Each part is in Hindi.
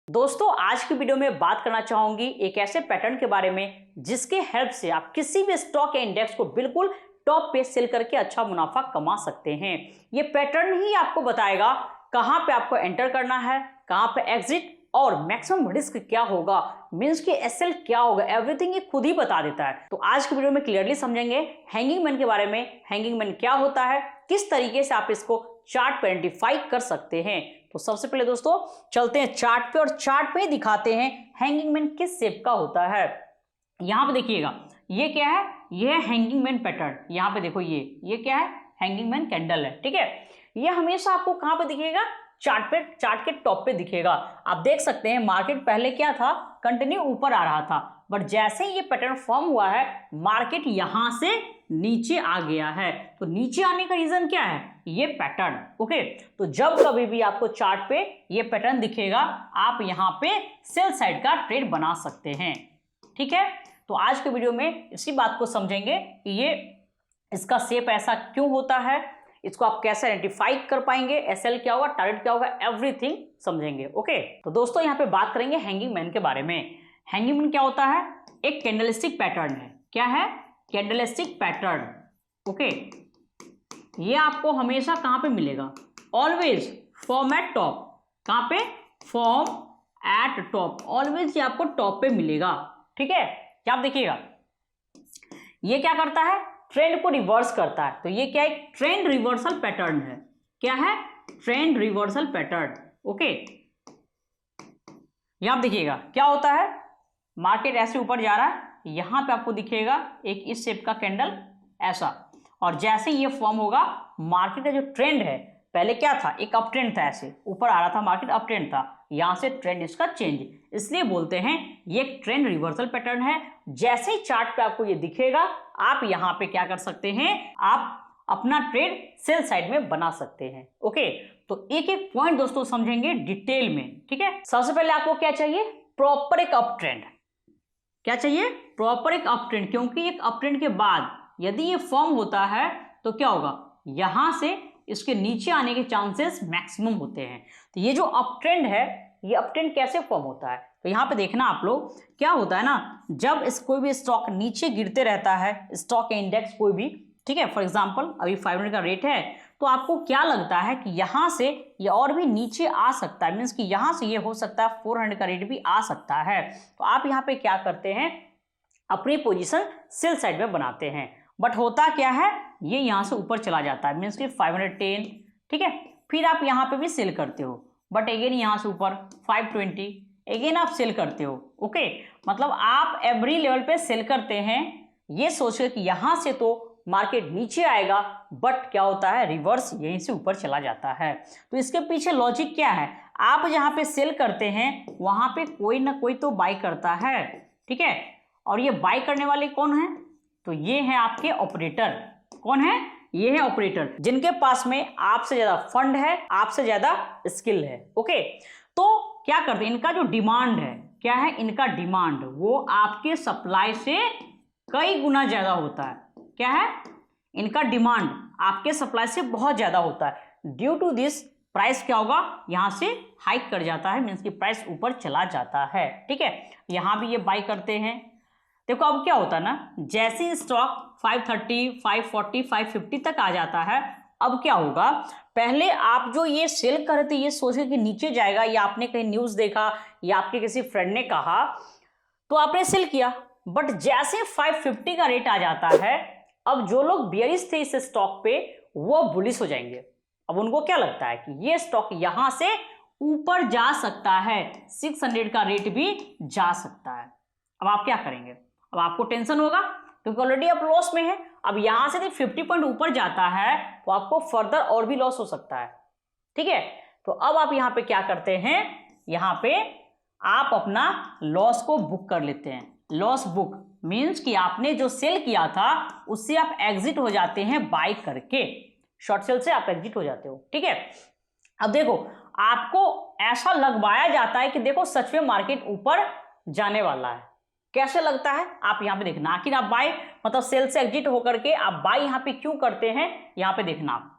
दोस्तों आज की वीडियो में बात करना चाहूंगी एक ऐसे पैटर्न के बारे में जिसके हेल्प से आप किसी भी स्टॉक या इंडेक्स को बिल्कुल टॉप पे सेल करके अच्छा मुनाफा कमा सकते हैं। ये पैटर्न ही आपको बताएगा कहां पे आपको एंटर करना है, कहां पे एग्जिट और मैक्सिमम रिस्क क्या होगा, मींस कि एसएल क्या होगा, एवरीथिंग ये खुद ही बता देता है। तो आज की वीडियो में क्लियरली समझेंगे हैंगिंग मैन के बारे में, हैंगिंग मैन क्या होता है, किस तरीके से आप इसको चार्ट पे आइडेंटिफाई कर सकते हैं। तो सबसे पहले दोस्तों चलते हैं चार्ट पे और चार्ट पे दिखाते हैं हैंगिंग मैन किस शेप का होता है। यहां पे देखिएगा ये क्या है, ये है हैंगिंग मैन पैटर्न। यहां पे देखो ये क्या है, हैंगिंग मैन कैंडल है, ठीक है। ये हमेशा आपको कहां पे दिखेगा, चार्ट पे, चार्ट के टॉप पे दिखेगा। आप देख सकते हैं मार्केट पहले क्या था, कंटिन्यू ऊपर आ रहा था, बट जैसे ही ये पैटर्न फॉर्म हुआ है मार्केट यहां से नीचे आ गया है। तो नीचे आने का रीजन क्या है, ये पैटर्न। ओके, तो जब कभी भी आपको चार्ट पे ये पैटर्न दिखेगा आप यहां पे सेल साइड का ट्रेड बना सकते हैं, ठीक है। तो आज के वीडियो में इसी बात को समझेंगे कि ये इसका शेप ऐसा क्यों होता है, इसको आप कैसे आइडेंटिफाई कर पाएंगे, एसएल क्या होगा, टारगेट क्या होगा, एवरीथिंग समझेंगे। ओके, तो दोस्तों यहाँ पे बात करेंगे हैंगिंग मैन के बारे में। हैंगिंग मैन क्या होता है, एक कैंडलस्टिक पैटर्न है। क्या है, कैंडलस्टिक पैटर्न। ओके, ये आपको हमेशा कहां पे मिलेगा, ऑलवेज फॉर्म एट टॉप। कहां पे, फॉर्म एट टॉप, ऑलवेज ये आपको टॉप पे मिलेगा, ठीक है। क्या आप देखिएगा ये क्या करता है, ट्रेंड को रिवर्स करता है। तो ये क्या है, एक ट्रेंड रिवर्सल पैटर्न है। क्या है, ट्रेंड रिवर्सल पैटर्न। ओके, यहां देखिएगा क्या होता है, मार्केट ऐसे ऊपर जा रहा है, यहां पे आपको दिखेगा एक इस शेप का कैंडल ऐसा, और जैसे ये फॉर्म होगा मार्केट का जो ट्रेंड है, पहले क्या था, एक अप ट्रेंड था, ऐसे ऊपर आ रहा था मार्केट, अप ट्रेंड था, यहां से ट्रेंड इसका चेंज, इसलिए बोलते हैं ये एक ट्रेंड रिवर्सल पैटर्न है। जैसे ही चार्ट पे आपको ये दिखेगा आप यहां पे क्या कर सकते हैं, आप अपना ट्रेड सेल साइड में बना सकते हैं। ओके, तो एक एक पॉइंट दोस्तों समझेंगे डिटेल में, ठीक है। सबसे पहले आपको क्या चाहिए, प्रॉपर एक अप ट्रेंड। क्या चाहिए, प्रॉपर एक अप ट्रेंड, क्योंकि एक अप ट्रेंड के बाद यदि ये फॉर्म होता है तो क्या होगा, यहां से इसके नीचे आने के चांसेस मैक्सिमम होते हैं। तो ये जो अप ट्रेंड है, ये अप ट्रेंड कैसे फॉर्म होता है, तो यहां पे देखना आप लोग, क्या होता है ना, जब इस कोई भी स्टॉक नीचे गिरते रहता है, स्टॉक या इंडेक्स कोई भी, ठीक है, फॉर एग्जांपल अभी 500 का रेट है, तो आपको क्या लगता है कि यहां से ये और भी नीचे आ सकता है, मीन्स कि यहां से ये हो सकता है 400 का रेट भी आ सकता है। तो आप यहाँ पे क्या करते हैं, अपनी पोजीशन सेल साइड में बनाते हैं, बट होता क्या है, ये यहां से ऊपर चला जाता है, मीन्स कि 510, ठीक है, फिर आप यहां पे भी सेल करते हो, बट अगेन यहां से ऊपर 520, अगेन आप सेल करते हो। ओके, मतलब आप एवरी लेवल पे सेल करते हैं, ये सोचकर कि यहां से तो मार्केट नीचे आएगा, बट क्या होता है, रिवर्स यहीं से ऊपर चला जाता है। तो इसके पीछे लॉजिक क्या है, आप जहां पे सेल करते हैं वहां पे कोई ना कोई तो बाई करता है, ठीक है, और ये बाई करने वाले कौन है, तो ये है आपके ऑपरेटर। कौन है, ये है ऑपरेटर, जिनके पास में आपसे ज्यादा फंड है, आपसे ज्यादा स्किल है। ओके, तो क्या करते हैं, इनका जो डिमांड है, क्या है, इनका डिमांड वो आपके सप्लाई से कई गुना ज्यादा होता है। क्या है, इनका डिमांड आपके सप्लाई से बहुत ज्यादा होता है। ड्यू टू दिस प्राइस क्या होगा, यहां से हाइक कर जाता है, मीन्स की प्राइस ऊपर चला जाता है, ठीक है। यहां भी ये बाई करते हैं। देखो अब क्या होता है ना, जैसे स्टॉक 530, 540, 550 तक आ जाता है, अब क्या होगा, पहले आप जो ये सेल कर रहे थे ये सोचे कि नीचे जाएगा, या आपने कहीं न्यूज देखा या आपके किसी फ्रेंड ने कहा तो आपने सेल किया, बट जैसे 550 का रेट आ जाता है, अब जो लोग बियरिश थे इस स्टॉक पे वो बुलिश हो जाएंगे। अब उनको क्या लगता है कि ये स्टॉक यहां से ऊपर जा सकता है, 600 का रेट भी जा सकता है। अब आप क्या करेंगे, अब आपको टेंशन होगा क्योंकि ऑलरेडी आप लॉस में है। अब यहां से 50 पॉइंट ऊपर जाता है तो आपको फर्दर और भी लॉस हो सकता है, ठीक है। तो अब आप यहां पे क्या करते हैं, यहां पे आप अपना लॉस को बुक कर लेते हैं। लॉस बुक मींस कि आपने जो सेल किया था उससे आप एग्जिट हो जाते हैं बाय करके, शॉर्ट सेल से आप एग्जिट हो जाते हो, ठीक है। अब देखो आपको ऐसा लगवाया जाता है कि देखो सच में मार्केट ऊपर जाने वाला है, कैसे लगता है, आप यहां पे देखना, आखिर आप बाय मतलब सेल से एग्जिट होकर के आप बाय यहां पे क्यों करते हैं, यहां पे देखना, आप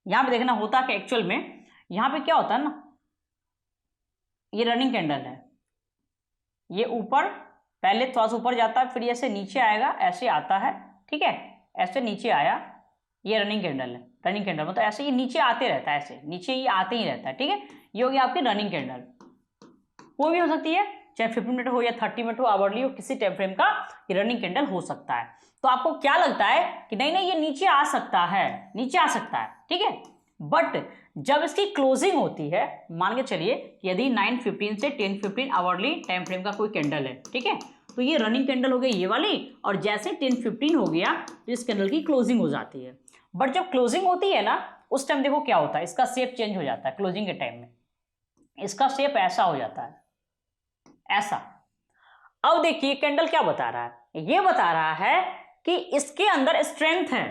यहां पे देखना होता कि एक्चुअल में यहाँ पे क्या होता है ना, ये रनिंग कैंडल है, ये ऊपर पहले थोड़ा सा ऊपर जाता है, फिर ऐसे नीचे आएगा, ऐसे आता है, ठीक है, ऐसे नीचे आया, ये रनिंग कैंडल है। रनिंग कैंडल मतलब ऐसे ये नीचे आते रहता है, ऐसे नीचे ये आते ही रहता है, ठीक है। ये हो गया आपकी रनिंग कैंडल। कोई भी हो सकती है, चाहे 15 मिनट हो या 30 मिनट हो, आवरली हो, किसी टाइम फ्रेम का ये रनिंग कैंडल हो सकता है। तो आपको क्या लगता है कि नहीं नहीं ये नीचे आ सकता है, नीचे आ सकता है, ठीक है। बट जब इसकी क्लोजिंग होती है, मान के चलिए यदि 9:15 से 10:15 आवरली टाइम फ्रेम का कोई कैंडल है, ठीक है, तो ये रनिंग कैंडल हो गई ये वाली, और जैसे 10:15 हो गया तो इस कैंडल की क्लोजिंग हो जाती है। बट जब क्लोजिंग होती है ना, उस टाइम देखो क्या होता है, इसका शेप चेंज हो जाता है। क्लोजिंग के टाइम में इसका शेप ऐसा हो जाता है, ऐसा। अब देखिए कैंडल क्या बता रहा है, ये बता रहा है कि इसके अंदर स्ट्रेंथ है।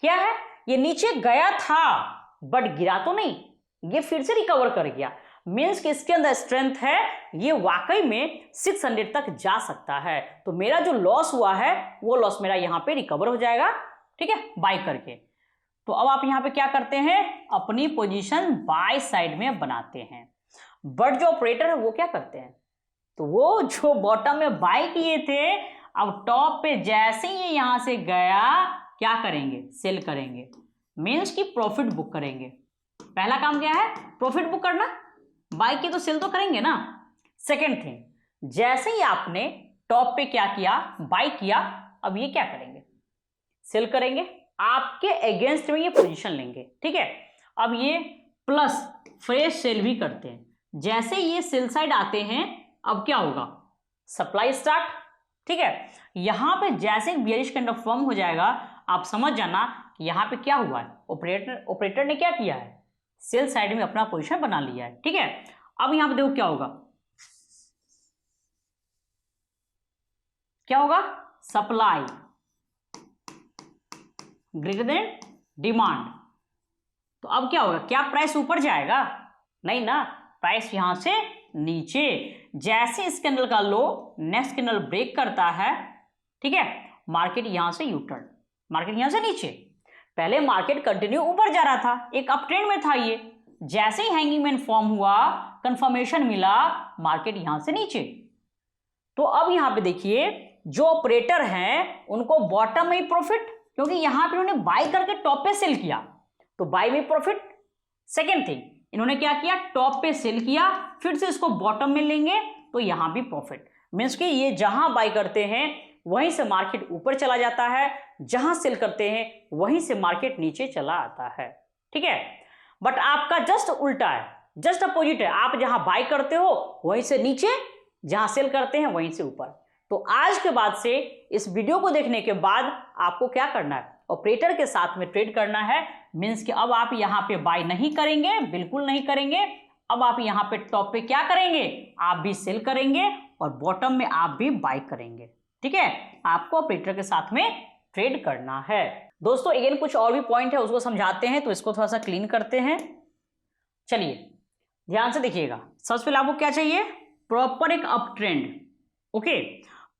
क्या है, ये नीचे गया था बट गिरा तो नहीं, ये फिर से रिकवर कर गया। मीन्स कि इसके अंदर स्ट्रेंथ है, ये वाकई में 600 तक जा सकता है। तो मेरा जो लॉस हुआ है वो लॉस मेरा यहां पे रिकवर हो जाएगा, ठीक है, बाय करके। तो अब आप यहां पे क्या करते हैं, अपनी पोजीशन बाय साइड में बनाते हैं। बट जो ऑपरेटर है वो क्या करते हैं, तो वो जो बॉटम में बाय किए थे, अब टॉप पे जैसे ही ये यहां से गया क्या करेंगे, सेल करेंगे। मीन्स की प्रॉफिट बुक करेंगे। पहला काम क्या है, प्रॉफिट बुक करना, बाय की तो सेल तो करेंगे ना। सेकेंड थिंग, जैसे ही आपने टॉप पे क्या किया, बाय किया, अब ये क्या करेंगे, सेल करेंगे, आपके अगेंस्ट में ये पोजीशन लेंगे, ठीक है। अब ये प्लस फ्रेश सेल भी करते हैं। जैसे ये सेल साइड आते हैं, अब क्या होगा, सप्लाई स्टार्ट, ठीक है। यहां पे जैसे बेयरिश कैंडल फॉर्म हो जाएगा, आप समझ जाना कि यहां पे क्या हुआ है, ऑपरेटर ने क्या किया है, सेल साइड में अपना पोजीशन बना लिया है, ठीक है। अब यहां पे देखो क्या होगा, क्या होगा, सप्लाई ग्रेटर देन डिमांड। तो अब क्या होगा, क्या प्राइस ऊपर जाएगा, नहीं ना, प्राइस यहां से नीचे। जैसे इस कैंडल का लो नेक्स्ट कैंडल ब्रेक करता है, ठीक है, मार्केट यहां से यूटर्न, मार्केट यहां से नीचे। पहले मार्केट कंटिन्यू ऊपर जा रहा था, एक अप ट्रेंड में था ये, जैसे ही हैंगिंग मैन फॉर्म हुआ, कंफर्मेशन मिला, मार्केट यहां से नीचे। तो अब यहां पे देखिए जो ऑपरेटर हैं उनको बॉटम में ही प्रॉफिट, क्योंकि यहां पे उन्होंने बाय करके टॉप पे सेल किया, तो बाय में प्रॉफिट। सेकेंड थिंग, इन्होंने क्या किया, टॉप पे सेल किया, फिर से इसको बॉटम में लेंगे, तो यहां भी प्रॉफिट। मीन्स कि ये जहां बाय करते हैं वहीं से मार्केट ऊपर चला जाता है, जहां सेल करते हैं वहीं से मार्केट नीचे चला आता है, ठीक है। बट आपका जस्ट उल्टा है, जस्ट अपोजिट है। आप जहां बाय करते हो वहीं से नीचे, जहां सेल करते हैं वहीं से ऊपर। तो आज के बाद से इस वीडियो को देखने के बाद आपको क्या करना है, ऑपरेटर के साथ में ट्रेड करना है। मीन्स कि अब आप यहां पे बाय नहीं करेंगे, बिल्कुल नहीं करेंगे। अब आप यहां पे टॉप पे क्या करेंगे, आप भी सेल करेंगे, और बॉटम में आप भी बाय करेंगे, ठीक है। आपको ऑपरेटर के साथ में ट्रेड करना है। दोस्तों अगेन कुछ और भी पॉइंट है, उसको समझाते हैं, तो इसको थोड़ा सा क्लीन करते हैं। चलिए ध्यान से देखिएगा। सबसे पहले आपको क्या चाहिए, प्रॉपर एक up trend, okay.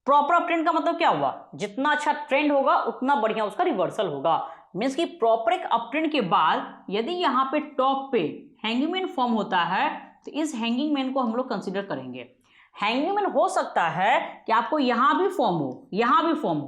Proper up trend का मतलब क्या हुआ, जितना अच्छा ट्रेंड होगा उतना बढ़िया उसका रिवर्सल होगा। मीन्स कि प्रॉपर एक अप ट्रेंड के बाद यदि यहाँ पे टॉप पे हैंगिंग मैन फॉर्म होता है, तो इस हैंगिंग मैन को हम लोग कंसिडर करेंगे। हैंगिंग मैन हो सकता है कि आपको यहां भी फॉर्म हो, यहां भी फॉर्म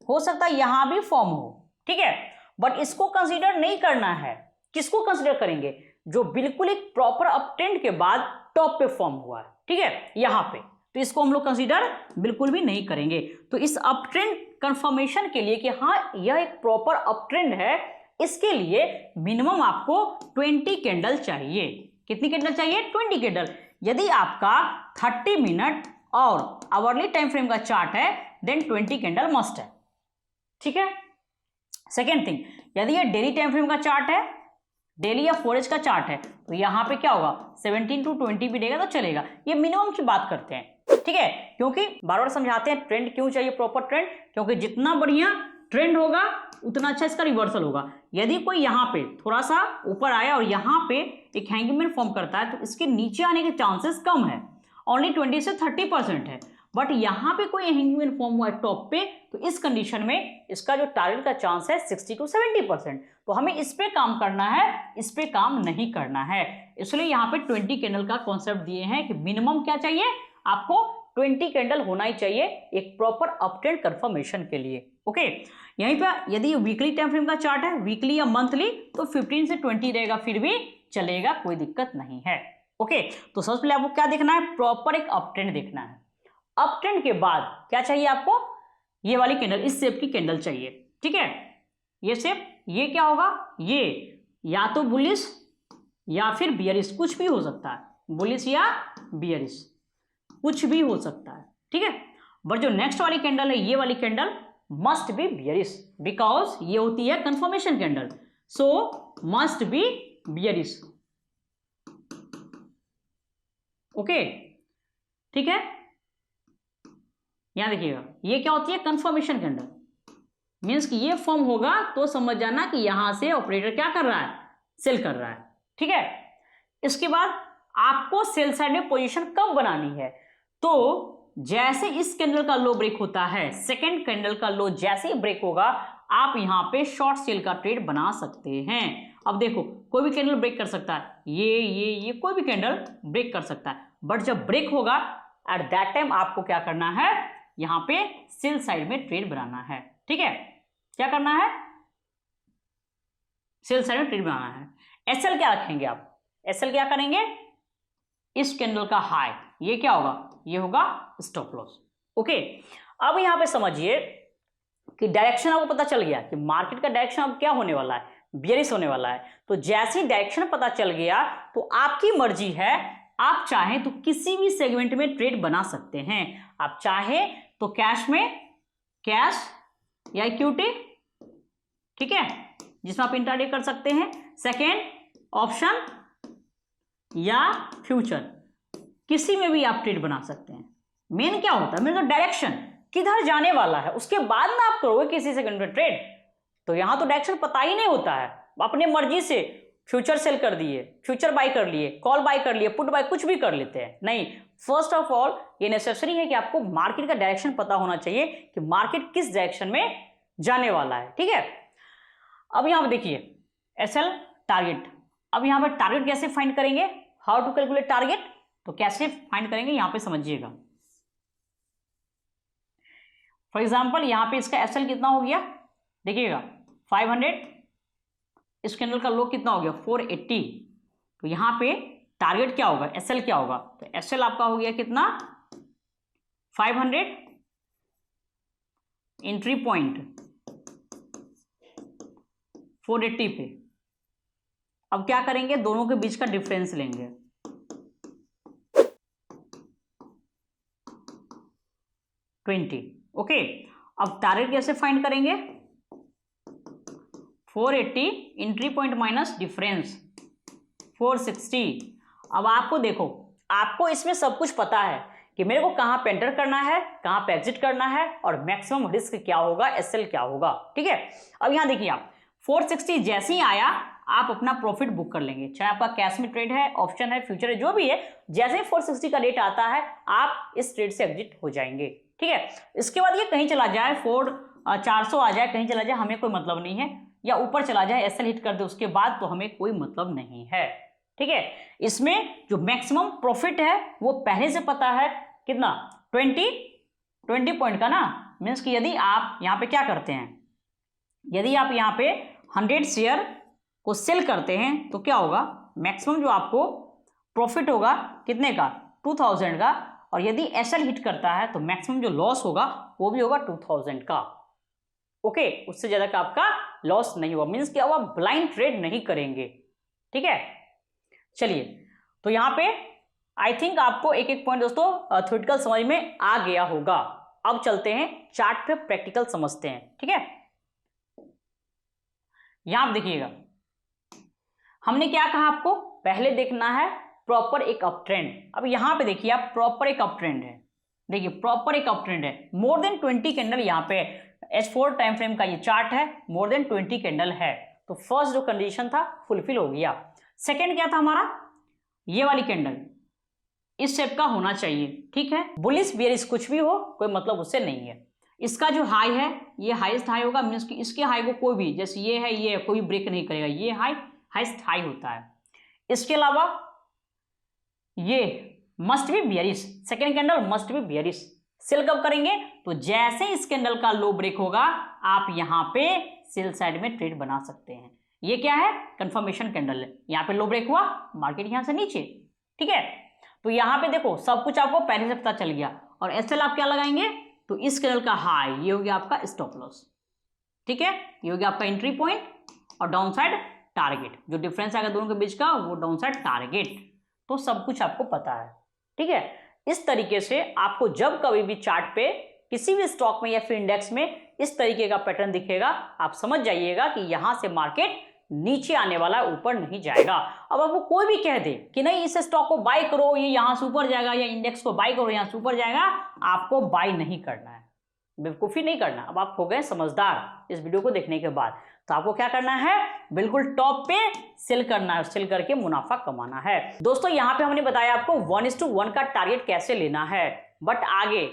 हो सकता है यहां भी फॉर्म हो, ठीक है। बट इसको कंसीडर नहीं करना है। किसको कंसीडर करेंगे, जो बिल्कुल एक प्रॉपर अप ट्रेंड के बाद टॉप पे फॉर्म हुआ है, ठीक है, यहां पे। तो इसको हम लोग कंसीडर बिल्कुल भी नहीं करेंगे। तो इस अप ट्रेंड कंफर्मेशन के लिए कि हाँ यह एक प्रॉपर अप ट्रेंड है, इसके लिए मिनिमम आपको 20 कैंडल चाहिए। कितनी कैंडल चाहिए, 20 कैंडल। यदि आपका 30 मिनट और आवरली टाइम फ्रेम का चार्ट है, देन 20 कैंडल मस्ट है, ठीक है। सेकेंड थिंग, यदि ये डेली टाइम फ्रेम का चार्ट है, डेली या 4 का चार्ट है, तो यहां पे क्या होगा, 17 to 20 भी देगा तो चलेगा। ये मिनिमम की बात करते हैं, ठीक है। क्योंकि बार बार समझाते हैं ट्रेंड क्यों चाहिए, प्रॉपर ट्रेंड, क्योंकि जितना बढ़िया ट्रेंड होगा उतना अच्छा इसका रिवर्सल होगा। यदि कोई यहाँ पे थोड़ा सा ऊपर आया और यहाँ पे एक हैंगिंग मैन फॉर्म करता है, तो इसके नीचे आने के चांसेस कम है, ओनली 20 से 30% है। बट यहाँ पे कोई हैंगिंग मैन फॉर्म हुआ है टॉप पे, तो इस कंडीशन में इसका जो टारगेट का चांस है 60 to 70%। तो हमें इस पे काम करना है, इस पे काम नहीं करना है। इसलिए यहाँ पे 20 कैंडल का कॉन्सेप्ट दिए हैं कि मिनिमम क्या चाहिए आपको, 20 कैंडल होना ही चाहिए एक प्रॉपर अप ट्रेंड कंफर्मेशन के लिए। ओके, यहीं पे यदि वीकली टाइम फ्रेम का चार्ट है, वीकली या मंथली, तो 15 से 20 रहेगा, फिर भी चलेगा, कोई दिक्कत नहीं है। ओके, तो सबसे पहले आपको क्या देखना है, प्रॉपर एक अप ट्रेंड देखना है। अप ट्रेंड के बाद क्या चाहिए आपको, ये वाली कैंडल, इस शेप की कैंडल चाहिए। ठीक है, ये शेप, ये क्या होगा, ये या तो बुलिश या फिर बियरिश, कुछ भी हो सकता है, बुलिश या बियरिश कुछ भी हो सकता है। ठीक है, बट जो नेक्स्ट वाली कैंडल है, ये वाली candle must be bearish, because ये होती है confirmation candle, so must be bearish. Okay, ठीक है, यहां देखिएगा, ये क्या होती है, कंफर्मेशन कैंडल, मीन्स कि ये फॉर्म होगा तो समझ जाना कि यहां से ऑपरेटर क्या कर रहा है, सेल कर रहा है। ठीक है, इसके बाद आपको सेल साइड में पोजीशन कब बनानी है, तो जैसे इस कैंडल का लो ब्रेक होता है, सेकेंड कैंडल का लो जैसे ही ब्रेक होगा, आप यहां पे शॉर्ट सेल का ट्रेड बना सकते हैं। अब देखो, कोई भी कैंडल ब्रेक कर सकता है, ये कोई भी कैंडल ब्रेक कर सकता है, बट जब ब्रेक होगा एट दैट टाइम आपको क्या करना है, यहां पे सेल साइड में ट्रेड बनाना है। ठीक है, क्या करना है, सेल साइड में ट्रेड बनाना है। एसएल क्या रखेंगे आप, एसएल क्या करेंगे, इस कैंडल का हाई, ये क्या होगा, ये होगा स्टॉप लॉस। ओके, अब यहां पे समझिए कि डायरेक्शन आपको पता चल गया कि मार्केट का डायरेक्शन अब क्या होने वाला है, बियरिश होने वाला है। तो जैसे ही डायरेक्शन पता चल गया तो आपकी मर्जी है, आप चाहें तो किसी भी सेगमेंट में ट्रेड बना सकते हैं। आप चाहें तो कैश में, कैश या इक्विटी, ठीक है, जिसमें आप इंट्राडे कर सकते हैं। सेकेंड ऑप्शन या फ्यूचर, किसी में भी आप ट्रेड बना सकते हैं। मेन क्या होता है, मेन तो डायरेक्शन किधर जाने वाला है, उसके बाद ना आप करोगे किसी सेकंड में ट्रेड। तो यहां तो डायरेक्शन पता ही नहीं होता है, अपने मर्जी से फ्यूचर सेल कर दिए, फ्यूचर बाय कर लिए, कॉल बाय कर लिए, पुट बाय कुछ भी कर लेते हैं। नहीं, फर्स्ट ऑफ ऑल ये नेसेसरी है कि आपको मार्केट का डायरेक्शन पता होना चाहिए कि मार्केट किस डायरेक्शन में जाने वाला है। ठीक है, अब यहां पर देखिए एसएल टारगेट, अब यहां पर टारगेट कैसे फाइंड करेंगे, हाउ टू कैलकुलेट टारगेट, तो कैसे फाइंड करेंगे यहां पे समझिएगा। फॉर एग्जांपल यहां पे इसका एसएल कितना हो गया, देखिएगा 500, इस कैंडल का लो कितना हो गया 480, तो यहां पे टारगेट क्या होगा, एसएल क्या होगा, तो एसएल आपका हो गया कितना 500, एंट्री पॉइंट 480 पे। अब क्या करेंगे, दोनों के बीच का डिफरेंस लेंगे, ओके। अब टारगेट कैसे फाइंड करेंगे, 480 एंट्री पॉइंट माइनस डिफरेंस 460। अब आपको देखो, आपको इसमें सब कुछ पता है कि मेरे को कहां पे एंटर करना है, कहां पे एग्जिट करना है, और मैक्सिमम रिस्क क्या होगा, एसएल क्या होगा। ठीक है, अब यहां देखिए आप 460 जैसे ही आया आप अपना प्रॉफिट बुक कर लेंगे, चाहे आपका कैश में ट्रेड है, ऑप्शन है, फ्यूचर है, जो भी है, जैसे ही 460 का रेट आता है आप इस ट्रेड से एग्जिट हो जाएंगे। ठीक है, इसके बाद ये कहीं चला जाए, 400 आ जाए, कहीं चला जाए, हमें कोई मतलब नहीं है, या ऊपर चला जाए एसएल हिट कर दे उसके बाद, तो हमें कोई मतलब नहीं है। ठीक है, इसमें जो मैक्सिमम प्रॉफिट है वो पहले से पता है, कितना 20 पॉइंट का ना, मीन्स कि यदि आप यहाँ पे क्या करते हैं, यदि आप यहाँ पे 100 शेयर को सेल करते हैं तो क्या होगा, मैक्सिमम जो आपको प्रॉफिट होगा कितने का, 2000 का, और यदि एसएल हिट करता है तो मैक्सिमम जो लॉस होगा वो भी होगा 2000 का। ओके, उससे ज्यादा का आपका लॉस नहीं होगा, मीन्स कि अब आप ब्लाइंड ट्रेड नहीं करेंगे। ठीक है, चलिए, तो यहां पे आई थिंक आपको एक एक पॉइंट दोस्तों थ्योरेटिकल समझ में आ गया होगा। अब चलते हैं चार्ट पे प्रैक्टिकल समझते हैं। ठीक है, यहां आप देखिएगा, हमने क्या कहा, आपको पहले देखना है प्रॉपर एक अप ट्रेंड। अब यहां पे देखिए आप, प्रॉपर एक अप ट्रेंड है, देखिए प्रॉपर एक अप ट्रेंड है, मोर देन 20 कैंडल यहाँ पे H4 टाइम फ्रेम का ये चार्ट है, मोर देन 20 कैंडल है, तो फर्स्ट जो कंडीशन था फुलफिल हो गया। सेकंड क्या था हमारा, ये वाली कैंडल इस शेप का होना चाहिए। ठीक है, बुलिश बियरिश कुछ भी हो, कोई मतलब उससे नहीं है, इसका जो हाई है ये हाईएस्ट हाई होगा, मीन्स कि इसके हाई को कोई भी, जैसे ये है, ये कोई ब्रेक नहीं करेगा, ये हाई हाईएस्ट हाई होता है। इसके अलावा ये must be bearish, second candle must be bearish. Sell कब करेंगे? तो जैसे इस कैंडल का लो ब्रेक होगा आप यहां पे सेल साइड में ट्रेड बना सकते हैं। ये क्या है? कंफर्मेशन कैंडल है। यहां पे लो ब्रेक हुआ, मार्केट यहां से नीचे, ठीक है। तो यहां पे देखो सब कुछ आपको पहले से पता चल गया। और एसएल आप क्या लगाएंगे? तो इस कैंडल का हाई ये हो गया आपका स्टॉप लॉस, ठीक है, ये हो गया आपका एंट्री पॉइंट और डाउन साइड टारगेट। जो डिफरेंस आएगा दोनों के बीच का वो डाउन साइड टारगेट। तो सब कुछ आपको पता है, ठीक है। इस तरीके से आपको जब कभी भी चार्ट पे किसी भी स्टॉक में या फिर इंडेक्स में इस तरीके का पैटर्न दिखेगा, आप समझ जाइएगा कि यहां से मार्केट नीचे आने वाला, ऊपर नहीं जाएगा। अब आपको कोई भी कह दे कि नहीं इस स्टॉक को बाय करो, ये यहां से ऊपर जाएगा, या इंडेक्स को बाय करो यहां से ऊपर जाएगा, आपको बाय नहीं करना है, बेवकूफी नहीं करना। अब आप हो गए समझदार इस वीडियो को देखने के बाद। तो आपको क्या करना है? बिल्कुल टॉप पे सेल करना है, सेल करके मुनाफा कमाना है। दोस्तों यहाँ पे हमने बताया आपको 1:1 का टारगेट कैसे लेना है, बट आगे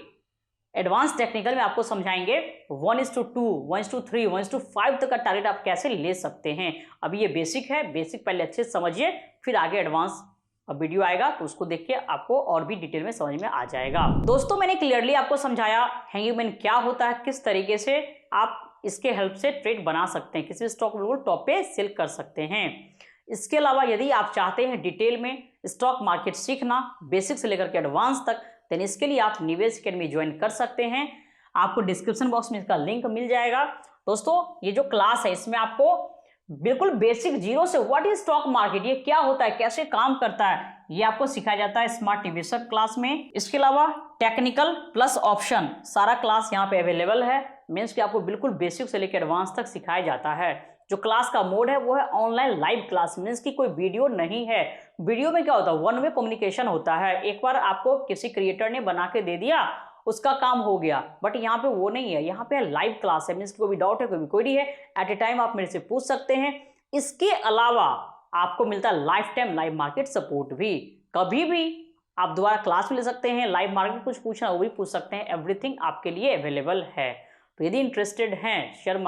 एडवांस टेक्निकल में आपको समझाएंगे 1:2, 1:3, 1:5 तक का टारगेट आप कैसे ले सकते हैं। अभी ये बेसिक है, बेसिक पहले अच्छे से समझिए, फिर आगे एडवांस वीडियो आएगा तो उसको देख के आपको और भी डिटेल में समझ में आ जाएगा। दोस्तों मैंने क्लियरली आपको समझाया हैंगिंगमैन क्या होता है, किस तरीके से आप इसके हेल्प से ट्रेड बना सकते हैं, किसी भी स्टॉक बिल्कुल टॉप पे सेल कर सकते हैं। इसके अलावा यदि आप चाहते हैं डिटेल में स्टॉक मार्केट सीखना बेसिक से लेकर के एडवांस तक, देन इसके लिए आप निवेश अकेडमी ज्वाइन कर सकते हैं। आपको डिस्क्रिप्शन बॉक्स में इसका लिंक मिल जाएगा। दोस्तों ये जो क्लास है इसमें आपको बिल्कुल बेसिक जीरो से व्हाट इज स्टॉक मार्केट, ये क्या होता है, कैसे काम करता है, ये आपको सिखाया जाता है स्मार्ट निवेशक क्लास में। इसके अलावा टेक्निकल प्लस ऑप्शन सारा क्लास यहाँ पे अवेलेबल है, मीन्स कि आपको बिल्कुल बेसिक से लेकर एडवांस तक सिखाया जाता है। जो क्लास का मोड है वो है ऑनलाइन लाइव क्लास, मीन्स कि कोई वीडियो नहीं है। वीडियो में क्या होता है? वन वे कम्युनिकेशन होता है, एक बार आपको किसी क्रिएटर ने बना के दे दिया उसका काम हो गया, बट यहाँ पे वो नहीं है, यहाँ पे लाइव क्लास है, मीन्स कोई भी डाउट है, कोई भी क्वेरी है, एट ए टाइम आप मेरे से पूछ सकते हैं। इसके अलावा आपको मिलता है life time live market support भी, कभी भी आप दोबारा क्लास भी ले सकते हैं, लाइव मार्केट कुछ पूछना वो भी पूछ सकते हैं, एवरीथिंग आपके लिए अवेलेबल है। तो यदि इंटरेस्टेड हैं शेयर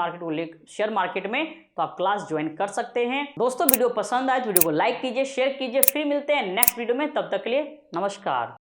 मार्केट में तो आप क्लास ज्वाइन कर सकते हैं। दोस्तों वीडियो पसंद आए तो वीडियो को लाइक कीजिए, शेयर कीजिए। फिर मिलते हैं नेक्स्ट वीडियो में, तब तक के लिए नमस्कार।